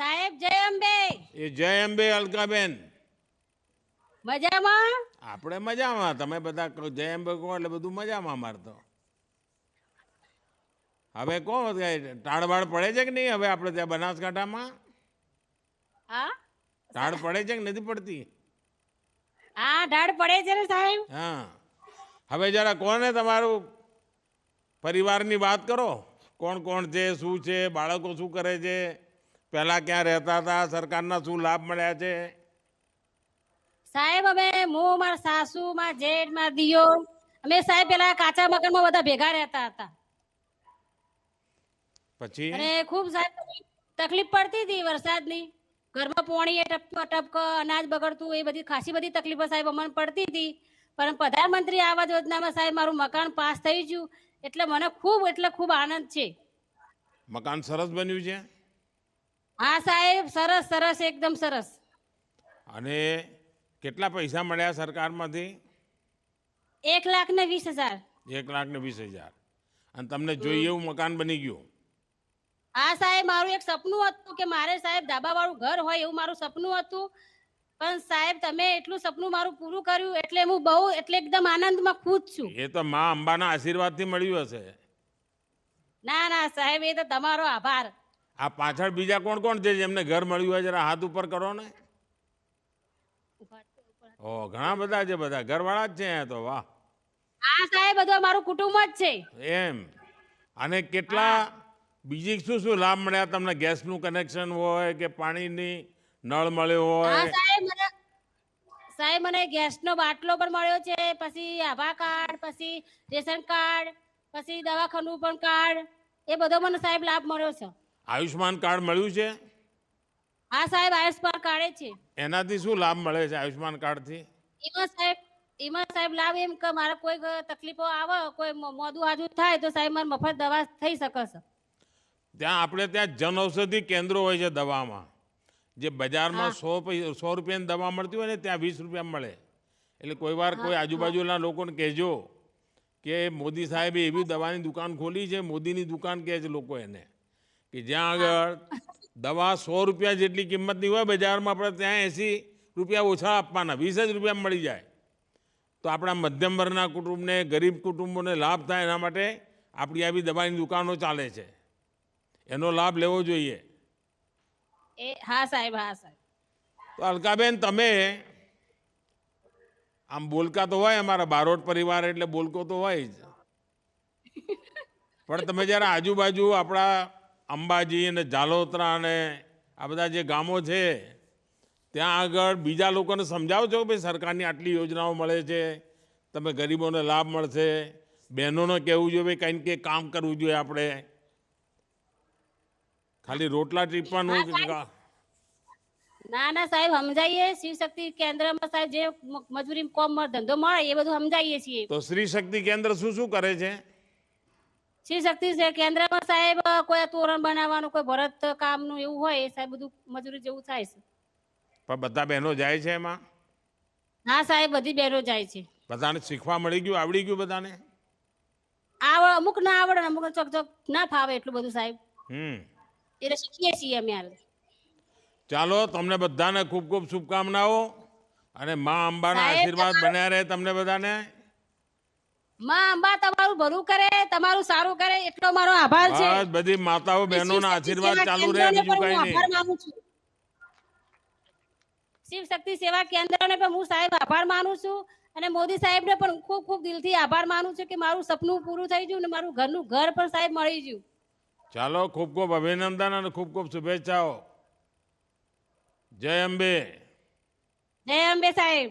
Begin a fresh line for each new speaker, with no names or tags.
સાહેબ જય અંબે.
એ જય અંબે અલકાબેન.
મજામાં?
આપણે મજામાં. તમે બધા જય અંબે કહો એટલે બધું મજામાં. અમારે તો હવે કોણ ટાળવાળ પડે છે કે નહીં? હવે આપણે ત્યાં બનાસકાંઠામાં
હા
ટાળ પડે છે કે નથી પડતી?
હા ઢાળ પડે છે ને સાહેબ.
હા, હવે જરા કોને તમારું પરિવારની વાત કરો. કોણ કોણ છે, શું છે, બાળકો શું કરે છે, પહેલાં ક્યાં રહેતા હતા, સરકારના શું લાભ મળ્યા છે?
સાહેબ અમે હું મારા સાસુ મારા જેઠ મારા દિયો અમે સાહેબ પેલા કાચા મકાનમાં બધા ભેગા રહેતા હતા
પછી
અને ખૂબ સાહેબ તકલીફ પડતી હતી વરસાદની. ઘરમાં પોણી ટપકો ટપકો અનાજ બગડતું એ બધી ખાસી બધી તકલીફો સાહેબ અમને પડતી હતી. પણ પ્રધાનમંત્રી આવાસ યોજનામાં સાહેબ મારું મકાન પાસ થઈ ગયું એટલે મને ખૂબ આનંદ છે.
મકાન સરસ બન્યું છે
હા સાહેબ સરસ સરસ એકદમ સરસ.
અને કેટલા પૈસા મળ્યા સરકારમાંથી?
1,20,000.
1,20,000. અને તમને જોઈએ એવું મકાન બની ગયું?
હા સાહેબ મારું એક સપનું હતું કે મારે સાહેબ ધાબા વાળું ઘર હોય એવું મારું સપનું હતું. પણ સાહેબ તમે એટલું સપનું મારું પૂરું કર્યું એટલે હું બહુ એટલે એકદમ આનંદમાં ખુશ છું.
એ તો મા અંબાના આશીર્વાદથી મળ્યું હશે.
ના ના સાહેબ એ તો તમારો આભાર.
આ પાછળ બીજા કોણ કોણ છે જેમને ઘર મળ્યું હોય? જરા હાથ ઉપર કરો ને. ઓ ઘણા બધા છે, બધા ઘરવાળા જ છે અહીંયા તો. વાહ.
હા સાહેબ બધું અમારું કુટુંબ જ છે.
એમ. અને કેટલા બીજી શું શું લાભ મળ્યા તમને? ગેસનું કનેક્શન હોય કે પાણીની નળ મળ્યો
હા
હોય?
સાહેબ મને ગેસનો બાટલો પણ મળ્યો છે, પછી આભા કાર્ડ, પછી રેશન કાર્ડ, પછી દવાખાનું પણ કાર્ડ, એ બધો મને સાહેબ લાભ મળ્યો છે.
આયુષ્માન કાર્ડ મળ્યું છે?
હા સાહેબ આયુષ્માન કાર્ડ છે.
એનાથી શું લાભ મળે છે આયુષ્માન કાર્ડથી?
એમાં સાહેબ લાભ એમ કે મારે કોઈ તકલીફો આવે, કોઈ મોદું આજુ થાય તો સાહેબ મારે મફત દવા થઈ શકે છે.
ત્યાં આપણે ત્યાં જનઔષધિ કેન્દ્રો હોય છે દવામાં. જે બજારમાં 100 રૂપિયાની દવા મળતી હોય ને ત્યાં 20 રૂપિયા મળે. એટલે કોઈ વાર કોઈ આજુબાજુના લોકોને કહેજો કે મોદી સાહેબે એવી દવાની દુકાન ખોલી છે, મોદીની દુકાન કહે છે લોકો એને, કે જ્યાં આગળ દવા 100 રૂપિયા જેટલી કિંમતની હોય બજારમાં, આપણે ત્યાં 80 રૂપિયા ઓછા આપવાના, 20 જ રૂપિયા મળી જાય. તો આપણા મધ્યમ વર્ગના કુટુંબને, ગરીબ કુટુંબોને લાભ થાય એના માટે આપણી આવી દવાની દુકાનો ચાલે છે. એનો લાભ લેવો જોઈએ.
હા સાહેબ.
તો અલકાબેન તમે આમ બોલકા તો હોય, અમારા બારોટ પરિવાર એટલે બોલકો તો હોય જ, પણ તમે જ્યારે આજુબાજુ આપણા અંબાજી અને ઝાલોતરા અને આ બધા જે ગામો છે ત્યાં આગળ બીજા લોકોને સમજાવો છો કે ભાઈ સરકારની આટલી યોજનાઓ મળે છે, તમે ગરીબોને લાભ મળશે, બહેનોને કહેવું જોઈએ ભાઈ કંઈક કંઈક કામ કરવું જોઈએ આપણે, ખાલી રોટલા ટીપવાનું?
ના સાહેબ સમજાઈએ. શિવશક્તિ કેન્દ્રમાં સાહેબ જે મજૂરી કોમ ધંધો મળે એ બધું સમજાઈએ છીએ.
તો શ્રી શક્તિ કેન્દ્ર શું શું કરે છે?
શિવશક્તિ કેન્દ્રમાં સાહેબ કોઈ તોરણ બનાવવાનું, કોઈ ભરત કામનું એવું હોય સાહેબ બધું મજૂરી જેવું થાય છે.
પણ બધા બહેનો જાય છે એમાં?
હા સાહેબ બધી બહેનો જાય છે.
બધાને શીખવા મળી ગયું, આવડી ગયું બધાને?
અમુક ના આવડે, અમુક ચોક ના ફાવે એટલું બધું સાહેબ. એટલે શીખીએ છીએ અમે.
ચાલો, તમને બધાને ખૂબ ખૂબ શુભકામનાઓ અને મા અંબાના આશીર્વાદ બન્યા રહે તમને બધાને.
માં અંબા તમારું ભલું કરે, તમારું સારું કરે એટલો મારો આભાર છે.
બસ બધી માતાઓ બહેનોના આશીર્વાદ ચાલુ રહે, બીજું કઈ નહીં.
શિવ શક્તિ સેવા કેન્દ્રને પણ હું સાહેબ આભાર માનું છું અને મોદી સાહેબને પણ ખૂબ ખૂબ દિલથી આભાર માનું છું કે મારું સપનું પૂરું થઈ ગયું અને મારું ઘરનું ઘર પણ સાહેબ મળી ગયું.
ચાલો, ખૂબ ખૂબ અભિનંદન અને ખૂબ ખૂબ શુભેચ્છાઓ. જય અંબે.
જય અંબે સાહેબ.